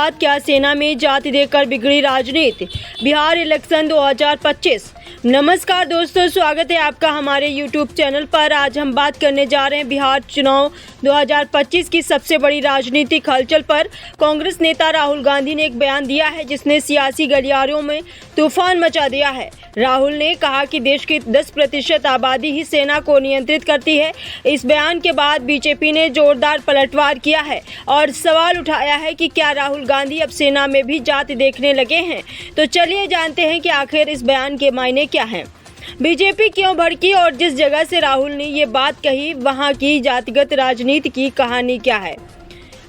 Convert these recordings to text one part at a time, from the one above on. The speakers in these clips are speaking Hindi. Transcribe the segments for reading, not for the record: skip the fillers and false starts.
बाद क्या सेना में जाति देकर बिगड़ी राजनीति, बिहार इलेक्शन 2025। नमस्कार दोस्तों, स्वागत है आपका हमारे YouTube चैनल पर। आज हम बात करने जा रहे हैं बिहार चुनाव 2025 की सबसे बड़ी राजनीतिक हलचल पर। कांग्रेस नेता राहुल गांधी ने एक बयान दिया है जिसने सियासी गलियारों में तूफान मचा दिया है। राहुल ने कहा कि देश की 10% आबादी ही सेना को नियंत्रित करती है। इस बयान के बाद बीजेपी ने जोरदार पलटवार किया है और सवाल उठाया है कि क्या राहुल गांधी अब सेना में भी जाति देखने लगे हैं। तो चलिए जानते हैं कि आखिर इस बयान के मायने क्या हैं। बीजेपी क्यों भड़की और जिस जगह से राहुल ने ये बात कही वहां की जातिगत राजनीति की कहानी क्या है।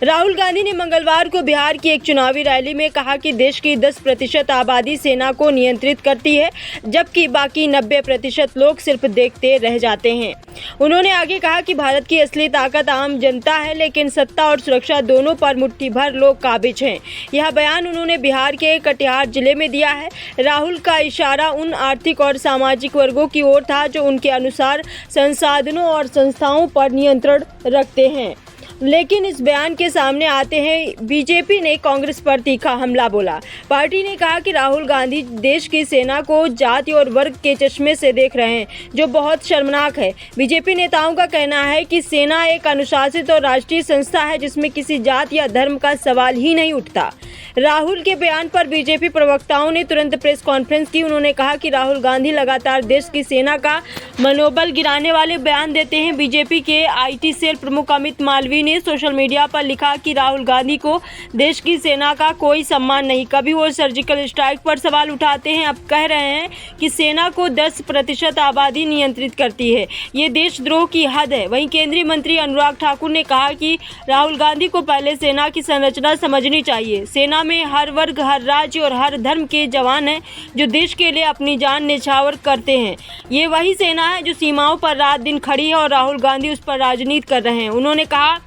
राहुल गांधी ने मंगलवार को बिहार की एक चुनावी रैली में कहा कि देश की 10% आबादी सेना को नियंत्रित करती है, जबकि बाकी 90% लोग सिर्फ देखते रह जाते हैं। उन्होंने आगे कहा कि भारत की असली ताकत आम जनता है, लेकिन सत्ता और सुरक्षा दोनों पर मुट्ठी भर लोग काबिज हैं। यह बयान उन्होंने बिहार के कटिहार जिले में दिया है। राहुल का इशारा उन आर्थिक और सामाजिक वर्गों की ओर था जो उनके अनुसार संसाधनों और संस्थाओं पर नियंत्रण रखते हैं। लेकिन इस बयान के सामने आते हैं बीजेपी ने कांग्रेस पर तीखा हमला बोला। पार्टी ने कहा कि राहुल गांधी देश की सेना को जाति और वर्ग के चश्मे से देख रहे हैं, जो बहुत शर्मनाक है। बीजेपी नेताओं का कहना है कि सेना एक अनुशासित और राष्ट्रीय संस्था है जिसमें किसी जाति या धर्म का सवाल ही नहीं उठता। राहुल के बयान पर बीजेपी प्रवक्ताओं ने तुरंत प्रेस कॉन्फ्रेंस की। उन्होंने कहा कि राहुल गांधी लगातार देश की सेना का मनोबल गिराने वाले बयान देते हैं। बीजेपी के आईटी सेल प्रमुख अमित मालवीय ने सोशल मीडिया पर लिखा कि राहुल गांधी को देश की सेना का कोई सम्मान नहीं। कभी वो सर्जिकल स्ट्राइक पर सवाल उठाते हैं, अब कह रहे हैं कि सेना को 10% आबादी नियंत्रित करती है। ये देशद्रोह की हद है। वहीं केंद्रीय मंत्री अनुराग ठाकुर ने कहा कि राहुल गांधी को पहले सेना की संरचना समझनी चाहिए। सेना में हर वर्ग, हर राज्य और हर धर्म के जवान हैं जो देश के लिए अपनी जान न्यौछावर करते हैं। ये वही सेना है जो सीमाओं पर रात दिन खड़ी है और राहुल गांधी उस पर राजनीति कर रहे हैं। उन्होंने कहा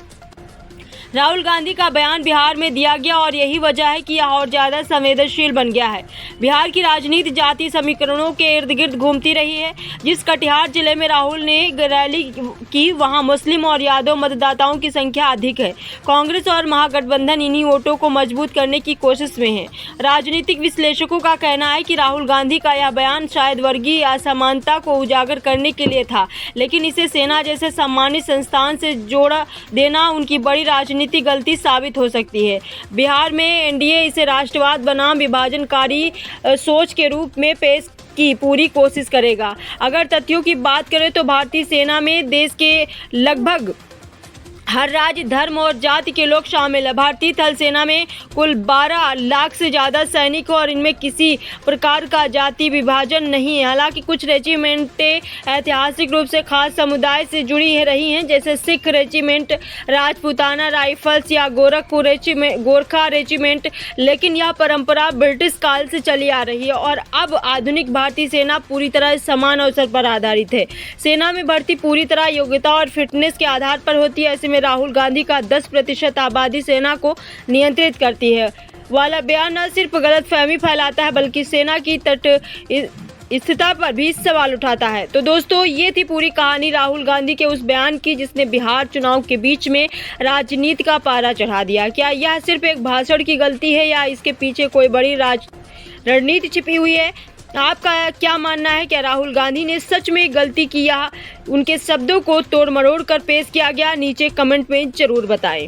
राहुल गांधी का बयान बिहार में दिया गया और यही वजह है कि यह और ज़्यादा संवेदनशील बन गया है। बिहार की राजनीति जाति समीकरणों के इर्द गिर्द घूमती रही है। जिस कटिहार जिले में राहुल ने रैली की वहां मुस्लिम और यादव मतदाताओं की संख्या अधिक है। कांग्रेस और महागठबंधन इन्हीं वोटों को मजबूत करने की कोशिश में है। राजनीतिक विश्लेषकों का कहना है कि राहुल गांधी का यह बयान शायद वर्गीय असमानता को उजागर करने के लिए था, लेकिन इसे सेना जैसे सम्मानित संस्थान से जोड़ा देना उनकी बड़ी राजनीतिक गलती साबित हो सकती है। बिहार में एनडीए इसे राष्ट्रवाद बनाम विभाजनकारी सोच के रूप में पेश की पूरी कोशिश करेगा। अगर तथ्यों की बात करें तो भारतीय सेना में देश के लगभग हर राज्य, धर्म और जाति के लोग शामिल है। भारतीय थल सेना में कुल 12 लाख से ज़्यादा सैनिक और इनमें किसी प्रकार का जाति विभाजन नहीं है। हालांकि कुछ रेजिमेंटें ऐतिहासिक रूप से खास समुदाय से जुड़ी रही हैं, जैसे सिख रेजिमेंट, राजपूताना राइफल्स या गोरखा रेजिमेंट, लेकिन यह परंपरा ब्रिटिश काल से चली आ रही है और अब आधुनिक भारतीय सेना पूरी तरह समान अवसर पर आधारित है। सेना में भर्ती पूरी तरह योग्यता और फिटनेस के आधार पर होती है। ऐसे में राहुल गांधी का 10% आबादी सेना को नियंत्रित करती है वाला बयान न सिर्फ गलतफहमी फैलाता है बल्कि सेना की स्थिरता पर भी सवाल उठाता है। तो दोस्तों, ये थी पूरी कहानी राहुल गांधी के उस बयान की जिसने बिहार चुनाव के बीच में राजनीति का पारा चढ़ा दिया। क्या यह सिर्फ एक भाषण की गलती है या इसके पीछे कोई बड़ी रणनीति छिपी हुई है? आपका क्या मानना है? क्या राहुल गांधी ने सच में गलती की या उनके शब्दों को तोड़ मरोड़ कर पेश किया गया? नीचे कमेंट में जरूर बताएं।